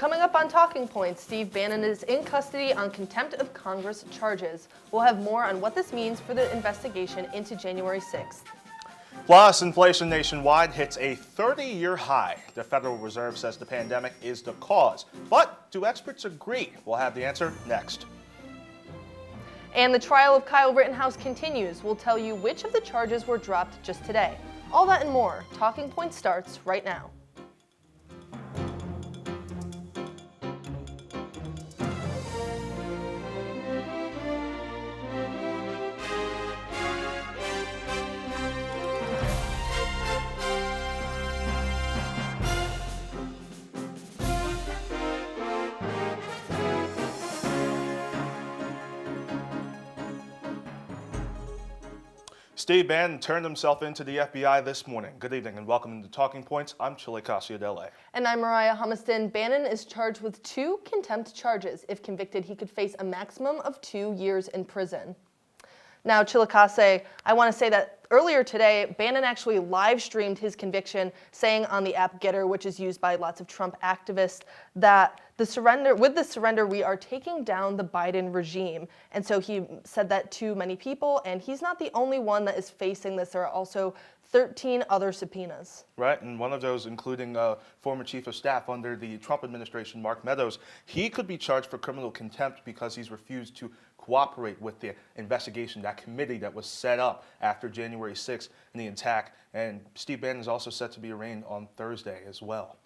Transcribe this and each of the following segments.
Coming up on Talking Points, Steve Bannon is in custody on contempt of Congress charges. We'll have more on what this means for the investigation into January 6th. Plus, inflation nationwide hits a 30-year high. The Federal Reserve says the pandemic is the cause. But do experts agree? We'll have the answer next. And the trial of Kyle Rittenhouse continues. We'll tell you which of the charges were dropped just today. All that and more. Talking Points starts right now. Steve Bannon turned himself into the FBI this morning. Good evening and welcome to Talking Points. I'm Chilekasi, Adele. And I'm Moriah, Humiston. Bannon is charged with 2 contempt charges. If convicted, he could face a maximum of 2 years in prison. Now, Chilekasi, I want to say that earlier today, Bannon actually live streamed his conviction, saying on the app Getter, which is used by lots of Trump activists, that with the surrender, we are taking down the Biden regime. And so he said that to many people, and he's not the only one that is facing this. There are also 13 other subpoenas. Right, and one of those including former chief of staff under the Trump administration, Mark Meadows. He could be charged for criminal contempt because he's refused to cooperate with the investigation, that committee that was set up after January 6th and the attack. And Steve Bannon is also set to be arraigned on Thursday as well.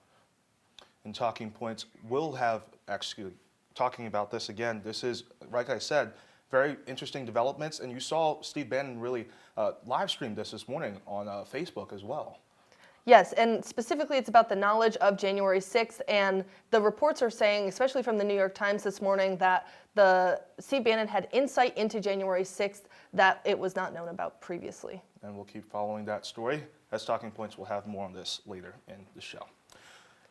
In Talking Points, we'll have, actually, talking about this again, this is, like I said, very interesting developments, and you saw Steve Bannon really live stream this morning on Facebook as well. Yes, and specifically it's about the knowledge of January 6th, and the reports are saying, especially from the New York Times this morning, that Steve Bannon had insight into January 6th that it was not known about previously. And we'll keep following that story. As Talking Points, we'll have more on this later in the show.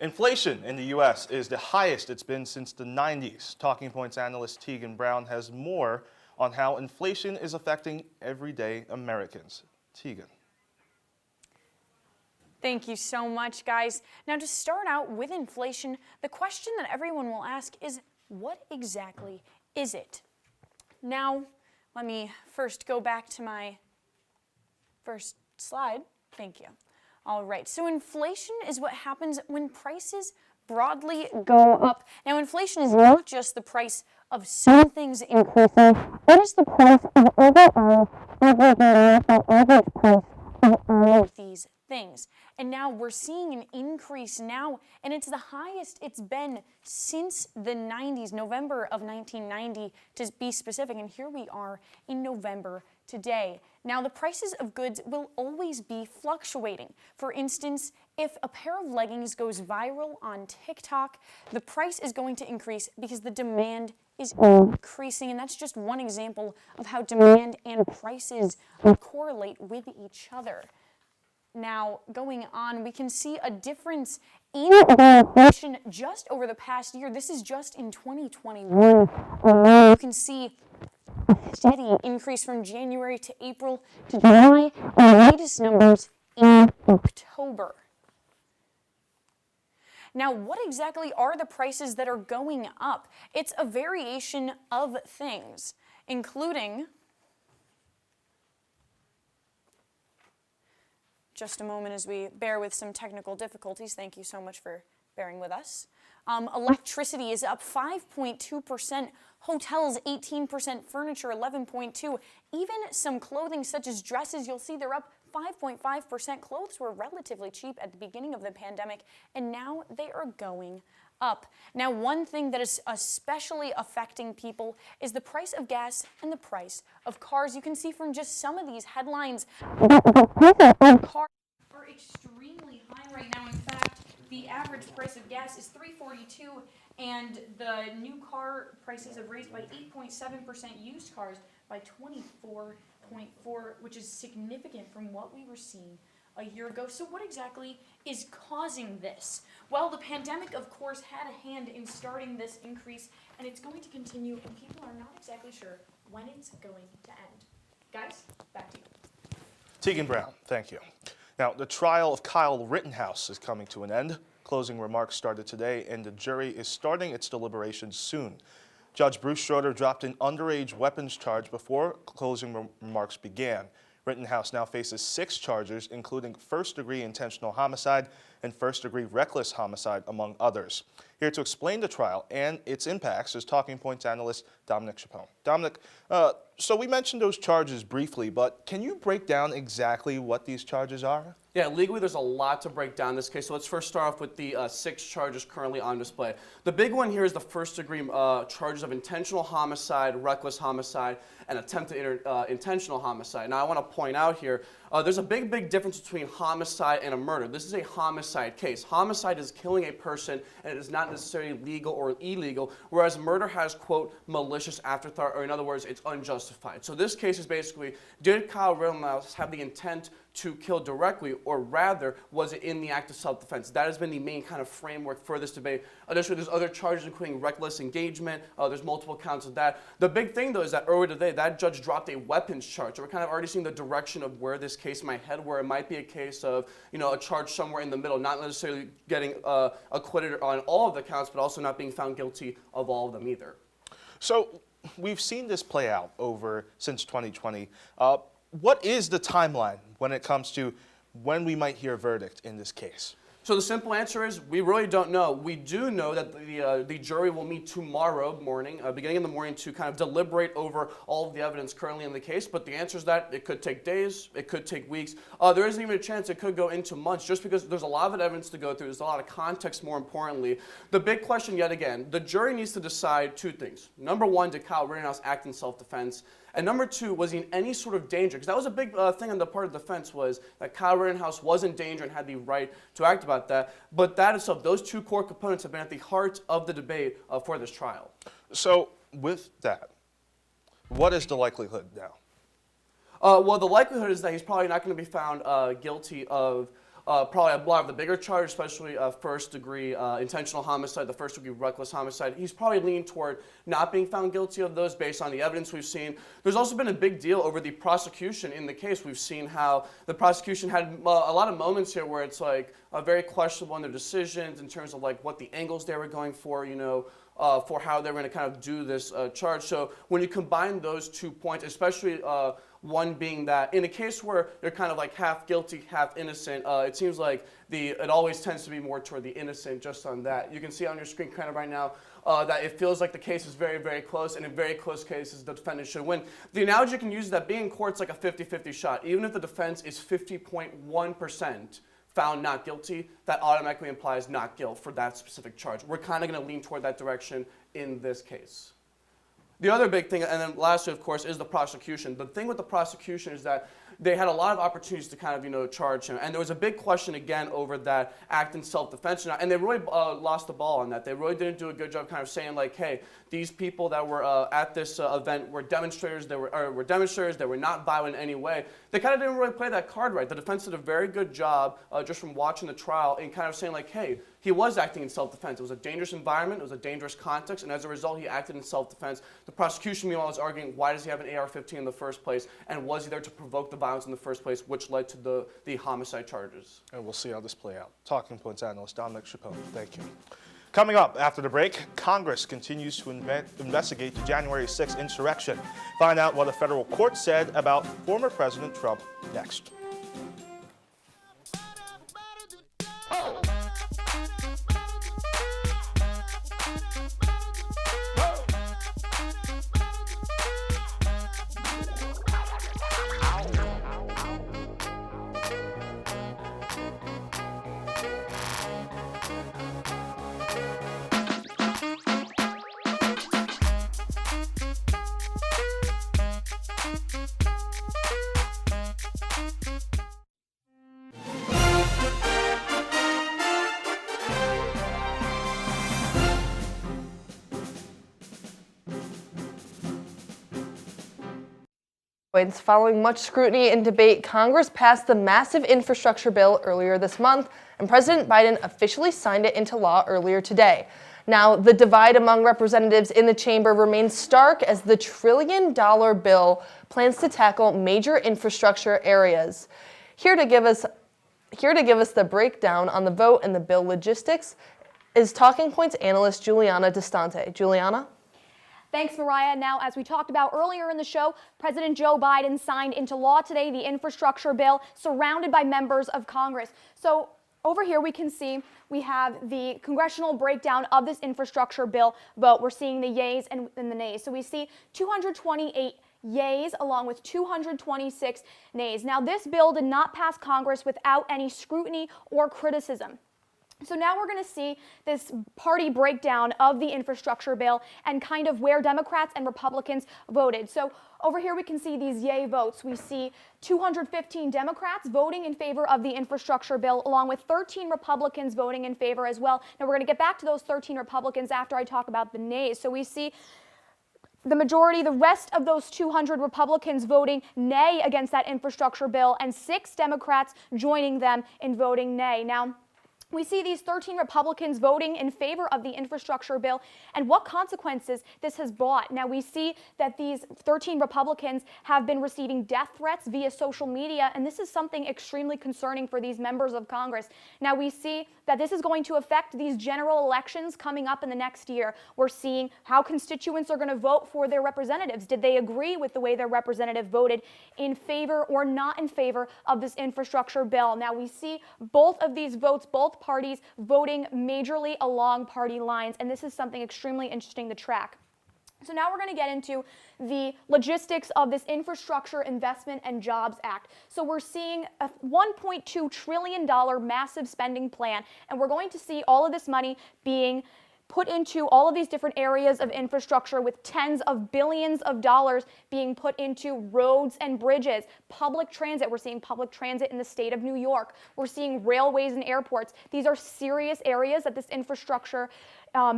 Inflation in the U.S. is the highest it's been since the 90s. Talking Points analyst Teagan Brown has more on how inflation is affecting everyday Americans. Teagan. Thank you so much, guys. Now, to start out with inflation, the question that everyone will ask is, what exactly is it? Now, let me first go back to my first slide. Thank you. All right, so inflation is what happens when prices broadly go up. Now, inflation is not just the price of some things increasing, it is the price of overall average price of all of these things. And now we're seeing an increase now, and it's the highest it's been since the 90s, November of 1990 to be specific, and here we are in November today. Now, the prices of goods will always be fluctuating. For instance, if a pair of leggings goes viral on TikTok, the price is going to increase because the demand is increasing, and that's just one example of how demand and prices correlate with each other. Now, going on, we can see a difference in inflation just over the past year. This is just in 2021. You can see a steady increase from January to April to July, and the latest numbers in October. Now, what exactly are the prices that are going up? It's a variation of things, including, just a moment as we bear with some technical difficulties. Thank you so much for bearing with us. Electricity is up 5.2%, hotels 18%, furniture 11.2%, even some clothing such as dresses, you'll see they're up 5.5%. Clothes were relatively cheap at the beginning of the pandemic, and now they are going up. Now, one thing that is especially affecting people is the price of gas and the price of cars. You can see from just some of these headlines that the prices of cars are extremely high right now. In fact, the average price of gas is $3.42, and the new car prices have raised by 8.7%, used cars by 24.4%, which is significant from what we were seeing a year ago. So what exactly is causing this? Well, the pandemic, of course, had a hand in starting this increase, and it's going to continue, and people are not exactly sure when it's going to end. Guys, back to you. Teagan Brown, thank you. Now, the trial of Kyle Rittenhouse is coming to an end. closing remarks started today, and the jury is starting its deliberations soon. Judge Bruce Schroeder dropped an underage weapons charge before closing remarks began. Rittenhouse now faces 6 charges, including first-degree intentional homicide and first-degree reckless homicide, among others. Here to explain the trial and its impacts is Talking Points analyst Dominic Chiappone. Dominic, so we mentioned those charges briefly, but can you break down exactly what these charges are? Yeah, legally there's a lot to break down in this case, so let's first start off with the 6 charges currently on display. The big one here is the first-degree charges of intentional homicide, reckless homicide, and attempted intentional homicide. Now I want to point out here, there's a big difference between homicide and a murder. This is a homicide case. Homicide is killing a person, and it is not necessarily legal or illegal, whereas murder has, quote, malicious afterthought, or in other words, it's unjustified. So this case is basically, did Kyle Rittenhouse have the intent to kill directly, or rather, was it in the act of self-defense? That has been the main kind of framework for this debate. Additionally, there's other charges, including reckless engagement. There's multiple counts of that. The big thing, though, is that earlier today, that judge dropped a weapons charge. So we're kind of already seeing the direction of where this case might head, where it might be a case of, you know, a charge somewhere in the middle, not necessarily getting acquitted on all of the counts, but also not being found guilty of all of them either. So we've seen this play out since 2020. What is the timeline when it comes to when we might hear a verdict in this case? So the simple answer is we really don't know. We do know that the jury will meet tomorrow morning, beginning in the morning, to kind of deliberate over all of the evidence currently in the case. But the answer is that it could take days, it could take weeks. There isn't even a chance it could go into months, just because there's a lot of evidence to go through. There's a lot of context, more importantly. The big question, yet again, the jury needs to decide 2 things. Number 1, did Kyle Rittenhouse act in self-defense? And number 2, was he in any sort of danger? Because that was a big thing on the part of the defense, was that Kyle Rittenhouse was in danger and had the right to act about that. But that itself, those 2 core components have been at the heart of the debate for this trial. So with that, what is the likelihood now? Well, the likelihood is that he's probably not going to be found guilty of probably a lot of the bigger charges, especially first-degree intentional homicide, the first-degree reckless homicide. He's probably leaning toward not being found guilty of those based on the evidence we've seen. There's also been a big deal over the prosecution in the case. We've seen how the prosecution had a lot of moments here where it's like very questionable in their decisions in terms of like what the angles they were going for, you know, for how they were going to kind of do this charge. So when you combine those 2 points, especially one being that in a case where they're kind of like half guilty, half innocent, it seems like it always tends to be more toward the innocent just on that. You can see on your screen kind of right now that it feels like the case is very close, and in very close cases, the defendant should win. The analogy you can use is that being in court's like a 50-50 shot. Even if the defense is 50.1% found not guilty, that automatically implies not guilt for that specific charge. We're kind of going to lean toward that direction in this case. The other big thing, and then lastly, of course, is the prosecution. The thing with the prosecution is that they had a lot of opportunities to kind of, you know, charge him. And there was a big question, again, over that act in self-defense. And they really lost the ball on that. They really didn't do a good job kind of saying, like, hey, these people that were at this event were demonstrators. They were demonstrators. They were not violent in any way. They kind of didn't really play that card right. The defense did a very good job just from watching the trial in kind of saying, like, hey, he was acting in self-defense. It was a dangerous environment. It was a dangerous context. And as a result, he acted in self-defense. The prosecution, meanwhile, was arguing, why does he have an AR-15 in the first place? And was he there to provoke the violence in the first place, which led to the homicide charges? And we'll see how this play out. Talking Points analyst Dominic Chiappone, thank you. Coming up after the break, Congress continues to investigate the January 6th insurrection. Find out what a federal court said about former President Trump next. Following much scrutiny and debate, Congress passed the massive infrastructure bill earlier this month, and President Biden officially signed it into law earlier today. Now, the divide among representatives in the chamber remains stark as the trillion-dollar bill plans to tackle major infrastructure areas. Here to give us here to give us the breakdown on the vote and the bill logistics is Talking Points analyst Julianna Distante. Julianna? Thanks, Moriah. Now, as we talked about earlier in the show, President Joe Biden signed into law today the infrastructure bill surrounded by members of Congress. So over here we can see we have the congressional breakdown of this infrastructure bill vote. We're seeing the yeas and the nays. So we see 228 yeas along with 226 nays. Now, this bill did not pass Congress without any scrutiny or criticism. So now we're going to see this party breakdown of the infrastructure bill and kind of where Democrats and Republicans voted. So over here we can see these yay votes. We see 215 Democrats voting in favor of the infrastructure bill, along with 13 Republicans voting in favor as well. Now we're going to get back to those 13 Republicans after I talk about the nays. So we see the majority, the rest of those 200 Republicans voting nay against that infrastructure bill, and 6 Democrats joining them in voting nay. Now, we see these 13 Republicans voting in favor of the infrastructure bill and what consequences this has brought. Now, we see that these 13 Republicans have been receiving death threats via social media, and this is something extremely concerning for these members of Congress. Now, we see that this is going to affect these general elections coming up in the next year. We're seeing how constituents are going to vote for their representatives. Did they agree with the way their representative voted in favor or not in favor of this infrastructure bill? Now, we see both of these votes, both parties voting majorly along party lines, and this is something extremely interesting to track. So now we're going to get into the logistics of this Infrastructure Investment and Jobs Act. So we're seeing a $1.2 trillion massive spending plan, and we're going to see all of this money being put into all of these different areas of infrastructure, with tens of billions of dollars being put into roads and bridges, public transit. We're seeing public transit in the state of New York. We're seeing railways and airports. These are serious areas that this infrastructure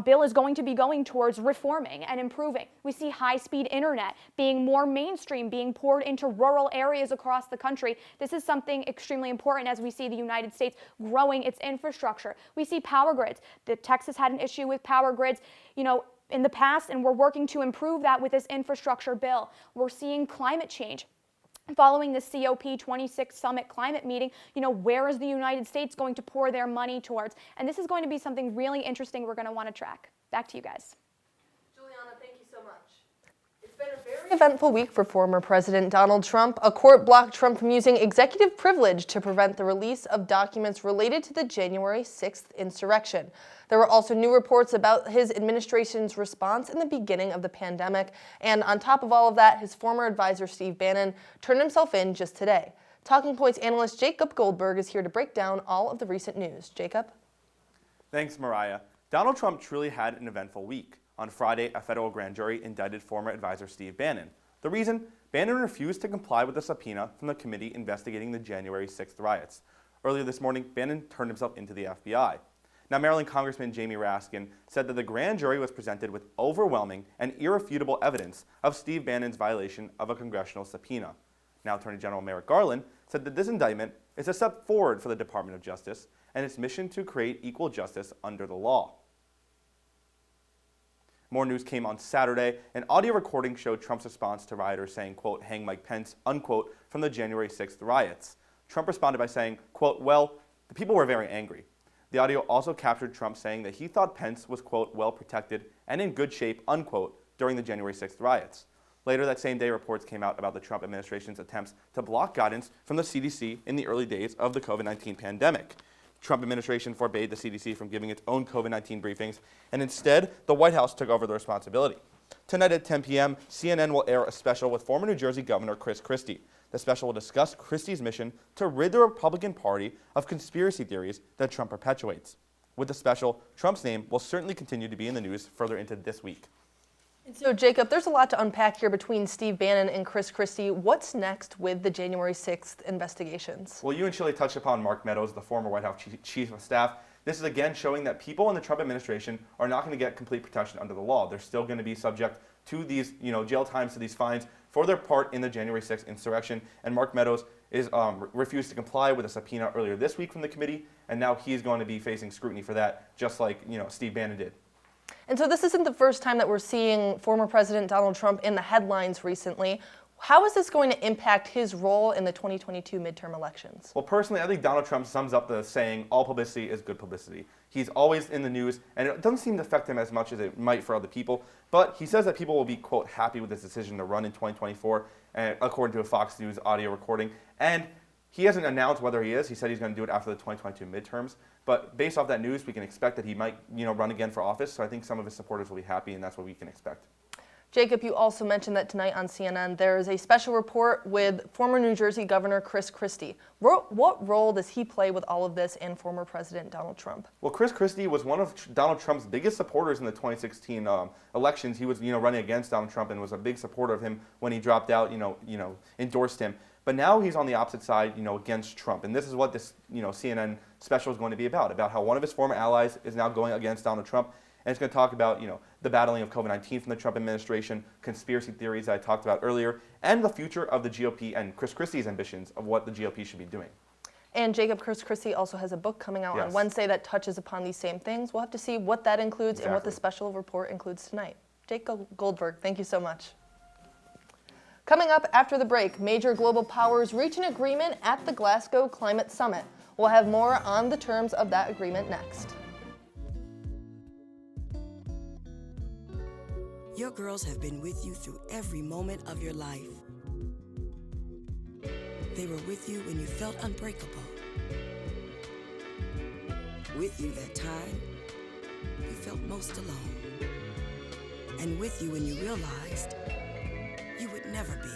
bill is going to be going towards reforming and improving. We see high-speed internet being more mainstream, being poured into rural areas across the country. This is something extremely important as we see the United States growing its infrastructure. We see power grids. Texas had an issue with power grids, in the past, and we're working to improve that with this infrastructure bill. We're seeing climate change. Following the COP26 summit climate meeting, where is the United States going to pour their money towards? And this is going to be something really interesting we're going to want to track. Back to you guys. Julianna, thank you so much. It's been a very eventful week for former President Donald Trump. A court blocked Trump from using executive privilege to prevent the release of documents related to the January 6th insurrection. There were also new reports about his administration's response in the beginning of the pandemic. And on top of all of that, his former advisor, Steve Bannon, turned himself in just today. Talking Points analyst Jacob Goldberg is here to break down all of the recent news. Jacob? Thanks, Moriah. Donald Trump truly had an eventful week. On Friday, a federal grand jury indicted former advisor Steve Bannon. The reason? Bannon refused to comply with a subpoena from the committee investigating the January 6th riots. Earlier this morning, Bannon turned himself into the FBI. Now, Maryland Congressman Jamie Raskin said that the grand jury was presented with overwhelming and irrefutable evidence of Steve Bannon's violation of a congressional subpoena. Now, Attorney General Merrick Garland said that this indictment is a step forward for the Department of Justice and its mission to create equal justice under the law. More news came on Saturday. An audio recording showed Trump's response to rioters saying, quote, "hang Mike Pence," unquote, from the January 6th riots. Trump responded by saying, quote, "well, the people were very angry." The audio also captured Trump saying that he thought Pence was, quote, "well protected and in good shape," unquote, during the January 6th riots. Later that same day, reports came out about the Trump administration's attempts to block guidance from the CDC in the early days of the COVID-19 pandemic. The Trump administration forbade the CDC from giving its own COVID-19 briefings, and instead, the White House took over the responsibility. Tonight at 10 p.m., CNN will air a special with former New Jersey Governor Chris Christie. The special will discuss Christie's mission to rid the Republican Party of conspiracy theories that Trump perpetuates. With the special, Trump's name will certainly continue to be in the news further into this week. And so, Jacob, there's a lot to unpack here between Steve Bannon and Chris Christie. What's next with the January 6th investigations? Well, you and Chile touched upon Mark Meadows, the former White House chief of staff. This is again showing that people in the Trump administration are not going to get complete protection under the law. They're still going to be subject to these, jail times, to these fines for their part in the January 6th insurrection. And Mark Meadows is refused to comply with a subpoena earlier this week from the committee, and now he's going to be facing scrutiny for that, just like Steve Bannon did. And so this isn't the first time that we're seeing former President Donald Trump in the headlines recently. How is this going to impact his role in the 2022 midterm elections? Well, personally, I think Donald Trump sums up the saying, all publicity is good publicity. He's always in the news, and it doesn't seem to affect him as much as it might for other people. But he says that people will be, quote, happy with his decision to run in 2024, according to a Fox News audio recording. And he hasn't announced whether he is. He said he's going to do it after the 2022 midterms. But based off that news, we can expect that he might, run again for office. So I think some of his supporters will be happy, and that's what we can expect. Jacob, you also mentioned that tonight on CNN there is a special report with former New Jersey Governor Chris Christie. What role does he play with all of this and former President Donald Trump? Well, Chris Christie was one of Donald Trump's biggest supporters in the 2016 elections. He was, running against Donald Trump and was a big supporter of him when he dropped out, endorsed him. But now he's on the opposite side, against Trump. And this is what this, CNN special is going to be about how one of his former allies is now going against Donald Trump. And it's going to talk about, the battling of COVID-19 from the Trump administration, conspiracy theories that I talked about earlier, and the future of the GOP and Chris Christie's ambitions of what the GOP should be doing. And Jacob, Chris Christie also has a book coming out on Wednesday that touches upon these same things. We'll have to see what that includes and what the special report includes tonight. Jake Goldberg, thank you so much. Coming up after the break, major global powers reach an agreement at the Glasgow Climate Summit. We'll have more on the terms of that agreement next. Your girls have been with you through every moment of your life. They were with you when you felt unbreakable. With you that time you felt most alone. And with you when you realized you would never be.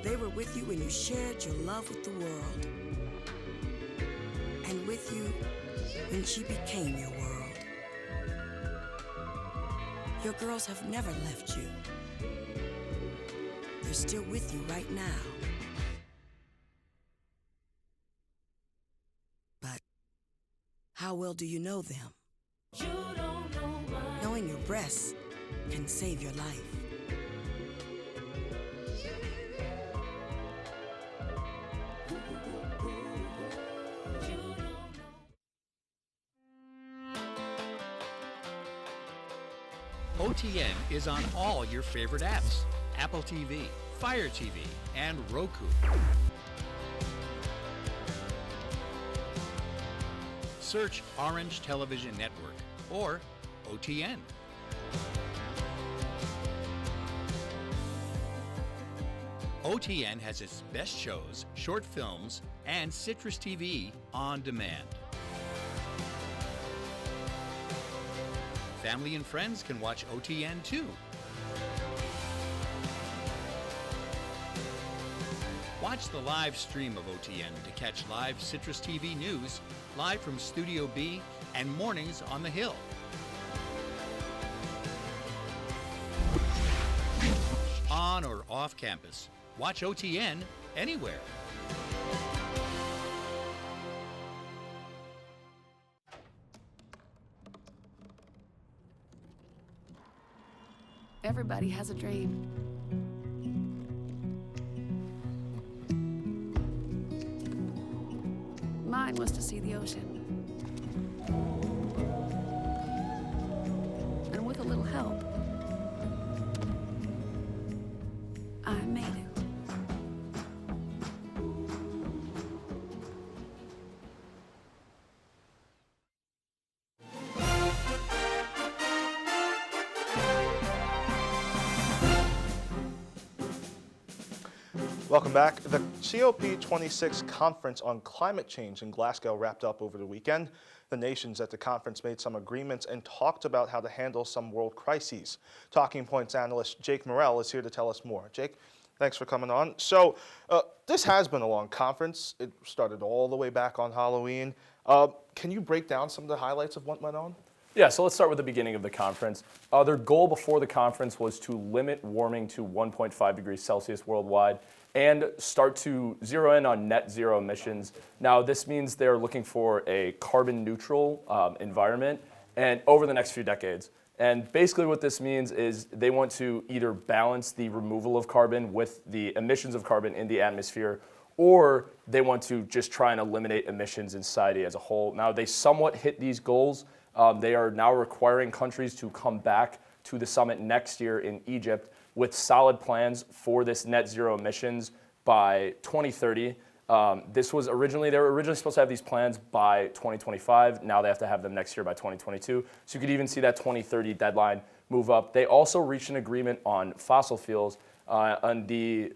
They were with you when you shared your love with the world. And with you when she became your world. Your girls have never left you. They're still with you right now. But how well do you know them? You don't know mine. Knowing your breasts can save your life. OTN is on all your favorite apps, Apple TV, Fire TV, and Roku. Search Orange Television Network or OTN. OTN has its best shows, short films, and CitrusTV on demand. Family and friends can watch OTN too. Watch the live stream of OTN to catch live CitrusTV news, live from Studio B, and mornings on the Hill. On or off campus, watch OTN anywhere. Everybody has a dream. Mine was to see the ocean. And with a little help, I made it. Welcome back. The COP26 conference on climate change in Glasgow wrapped up over the weekend. The nations at the conference made some agreements and talked about how to handle some world crises. Talking Points analyst Jake Morel is here to tell us more. Jake, thanks for coming on. So this has been a long conference. It started all the way back on Halloween. Can you break down some of the highlights of what went on? Yeah, so let's start with the beginning of the conference. Their goal before the conference was to limit warming to 1.5 degrees Celsius worldwide and start to zero in on net zero emissions. Now, this means they're looking for a carbon neutral environment and over the next few decades. And basically what this means is they want to either balance the removal of carbon with the emissions of carbon in the atmosphere, or they want to just try and eliminate emissions in society as a whole. Now, they somewhat hit these goals. They are now requiring countries to come back to the summit next year in Egypt with solid plans for this net zero emissions by 2030. They were originally supposed to have these plans by 2025. Now they have to have them next year by 2022. So you could even see that 2030 deadline move up. They also reached an agreement on fossil fuels, on the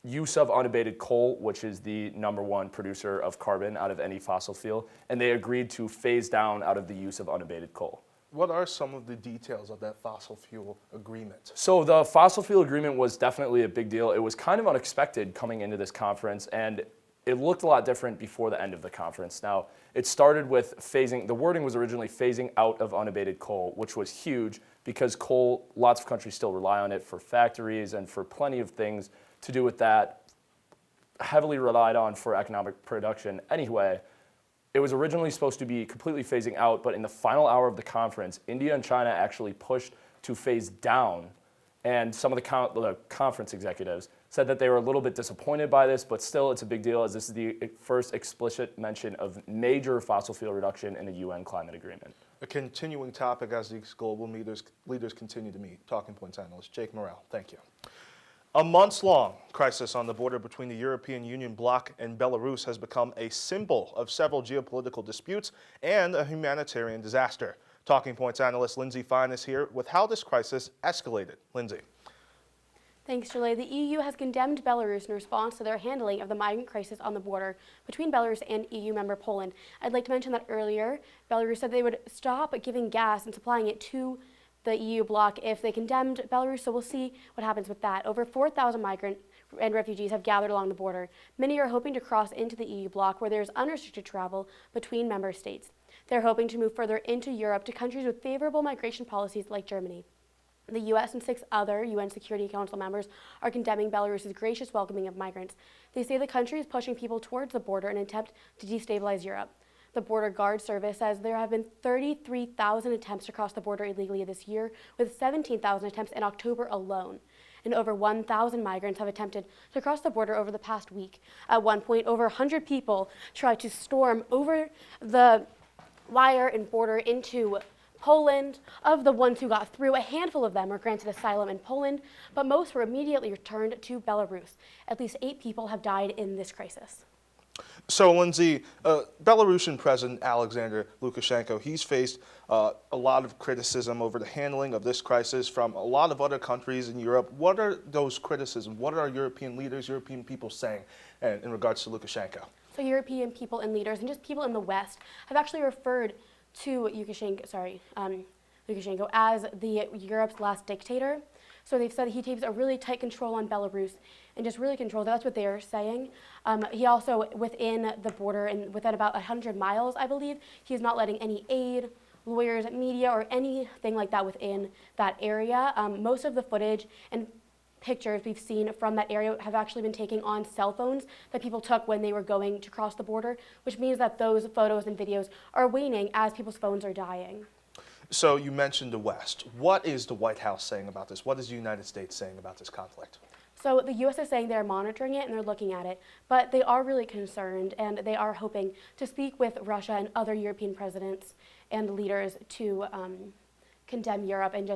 use of unabated coal, which is the #1 producer of carbon out of any fossil fuel, and they agreed to phase down out of the use of unabated coal. What are some of the details of that fossil fuel agreement? So the fossil fuel agreement was definitely a big deal. It was kind of unexpected coming into this conference, and it looked a lot different before the end of the conference. Now, it started with the wording was originally phasing out of unabated coal, which was huge because coal, lots of countries still rely on it for factories and for plenty of things to do with that, heavily relied on for economic production. Anyway, it was originally supposed to be completely phasing out, but in the final hour of the conference, India and China actually pushed to phase down, and some of the conference executives said that they were a little bit disappointed by this, but still it's a big deal as this is the first explicit mention of major fossil fuel reduction in a UN climate agreement. A continuing topic as these global leaders continue to meet. Talking Points analyst Jake Morel, thank you. A months-long crisis on the border between the European Union bloc and Belarus has become a symbol of several geopolitical disputes and a humanitarian disaster. Talking Points analyst Lindsey Fine is here with how this crisis escalated. Lindsey. Thanks, Julie. The EU has condemned Belarus in response to their handling of the migrant crisis on the border between Belarus and EU member Poland. I'd like to mention that earlier, Belarus said they would stop giving gas and supplying it to the EU bloc if they condemned Belarus, so we'll see what happens with that. Over 4,000 migrants and refugees have gathered along the border. Many are hoping to cross into the EU bloc where there's unrestricted travel between member states. They're hoping to move further into Europe to countries with favorable migration policies like Germany. The US and 6 other UN Security Council members are condemning Belarus's gracious welcoming of migrants. They say the country is pushing people towards the border in an attempt to destabilize Europe. The Border Guard Service says there have been 33,000 attempts to cross the border illegally this year, with 17,000 attempts in October alone. And over 1,000 migrants have attempted to cross the border over the past week. At one point, over 100 people tried to storm over the wire and border into Poland. Of the ones who got through, a handful of them were granted asylum in Poland, but most were immediately returned to Belarus. At least 8 people have died in this crisis. So, Lindsey, Belarusian President Alexander Lukashenko, he's faced a lot of criticism over the handling of this crisis from a lot of other countries in Europe. What are those criticisms? What are European leaders, European people saying in regards to Lukashenko? So European people and leaders and just people in the West have actually referred to Lukashenko as Europe's last dictator. So they've said he takes a really tight control on Belarus and just really controls. That's what they're saying. He also, within the border and within about 100 miles, I believe, he's not letting any aid, lawyers, media, or anything like that within that area. Most of the footage and pictures we've seen from that area have actually been taken on cell phones that people took when they were going to cross the border, which means that those photos and videos are waning as people's phones are dying. So you mentioned the West. What is the White House saying about this? What is the United States saying about this conflict? So the U.S. is saying they're monitoring it and they're looking at it, but they are really concerned and they are hoping to speak with Russia and other European presidents and leaders to condemn Europe and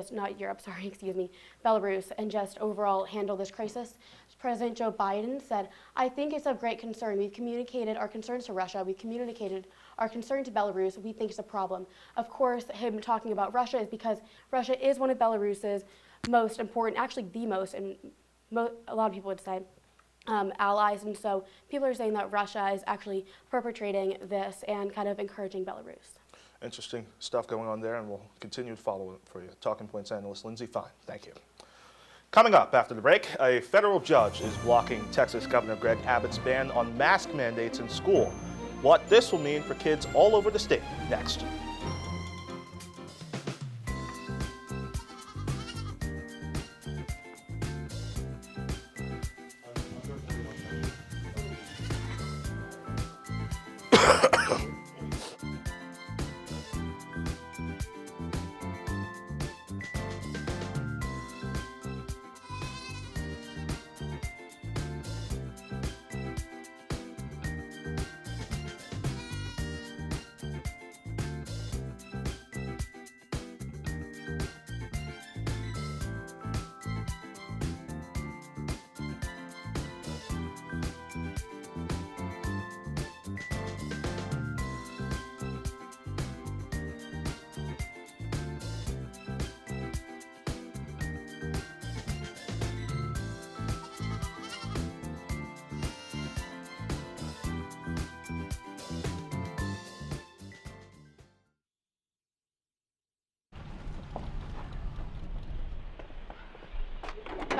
Belarus, and just overall handle this crisis. President Joe Biden said, "I think it's of great concern. We've communicated our concerns to Russia. We've communicated our concern to Belarus. We think it's a problem." Of course, him talking about Russia is because Russia is one of Belarus's most important, actually the most, and a lot of people would say, allies. And so people are saying that Russia is actually perpetrating this and kind of encouraging Belarus. Interesting stuff going on there, and we'll continue to follow it for you. Talking Points analyst Lindsey Fine, thank you. Coming up after the break, a federal judge is blocking Texas Governor Greg Abbott's ban on mask mandates in school. What this will mean for kids all over the state, next.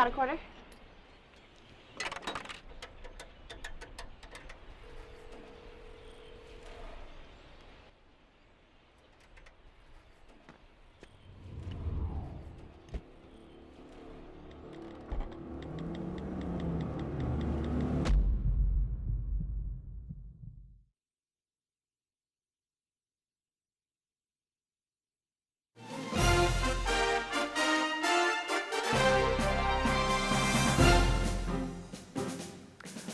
Got a quarter?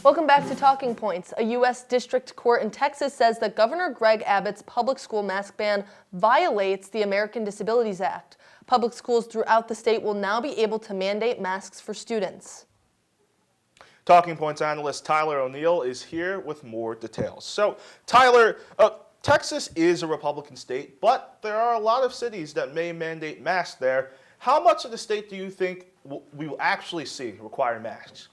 Welcome back to Talking Points. A U.S. District Court in Texas says that Governor Greg Abbott's public school mask ban violates the American Disabilities Act. Public schools throughout the state will now be able to mandate masks for students. Talking Points analyst Tyler O'Neill is here with more details. So, Tyler, Texas is a Republican state, but there are a lot of cities that may mandate masks there. How much of the state do you think we will actually see require masks?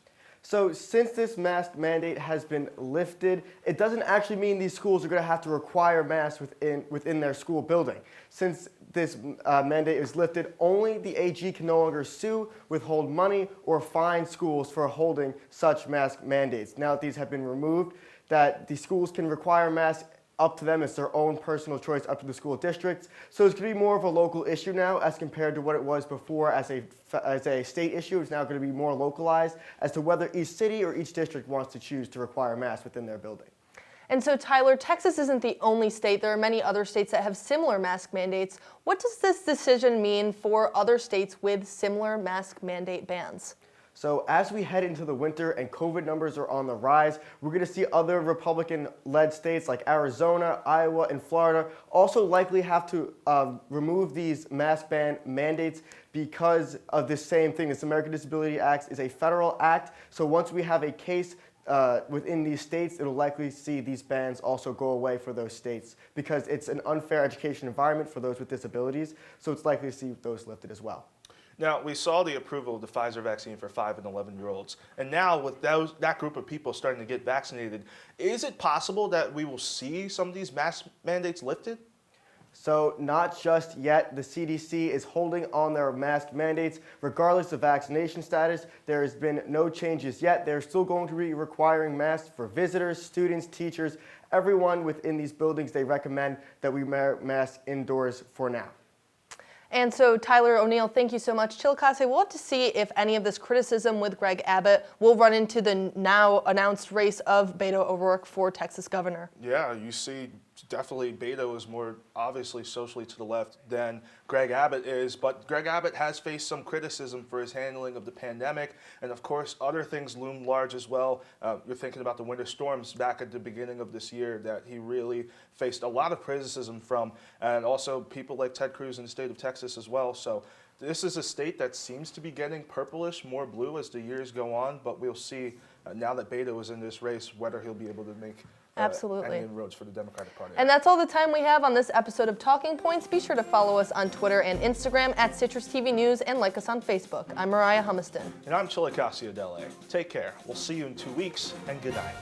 So since this mask mandate has been lifted, it doesn't actually mean these schools are going to have to require masks within their school building. Since this mandate is lifted, only the AG can no longer sue, withhold money, or fine schools for holding such mask mandates. Now that these have been removed, that the schools can require masks up to them. It's their own personal choice, up to the school districts. So it's going to be more of a local issue now as compared to what it was before as a state issue. It's now going to be more localized as to whether each city or each district wants to choose to require masks within their building. And so, Tyler, Texas isn't the only state. There are many other states that have similar mask mandates. What does this decision mean for other states with similar mask mandate bans? So as we head into the winter and COVID numbers are on the rise, we're going to see other Republican-led states like Arizona, Iowa, and Florida also likely have to remove these mask ban mandates because of this same thing. This American Disability Act is a federal act, so once we have a case within these states, it'll likely see these bans also go away for those states because it's an unfair education environment for those with disabilities, so it's likely to see those lifted as well. Now, we saw the approval of the Pfizer vaccine for 5 and 11-year-olds, and now with that group of people starting to get vaccinated, is it possible that we will see some of these mask mandates lifted? So not just yet. The CDC is holding on their mask mandates regardless of vaccination status. There has been no changes yet. They're still going to be requiring masks for visitors, students, teachers, everyone within these buildings. They recommend that we wear masks indoors for now. And so, Tyler O'Neill, thank you so much. Chilekasi, we'll have to see if any of this criticism with Greg Abbott will run into the now announced race of Beto O'Rourke for Texas governor. Yeah, you see definitely Beto is more obviously socially to the left than Greg Abbott is, but Greg Abbott has faced some criticism for his handling of the pandemic, and of course other things loom large as well. You're thinking about the winter storms back at the beginning of this year that he really faced a lot of criticism from, and also people like Ted Cruz in the state of Texas as well. So this is a state that seems to be getting purplish, more blue as the years go on, but we'll see now that Beto is in this race whether he'll be able to make Absolutely. any inroads for the Democratic Party. And that's all the time we have on this episode of Talking Points. Be sure to follow us on Twitter and Instagram at CitrusTV News and like us on Facebook. I'm Moriah Humiston. And I'm Chilekasi Adele. Take care. We'll see you in 2 weeks, and good night.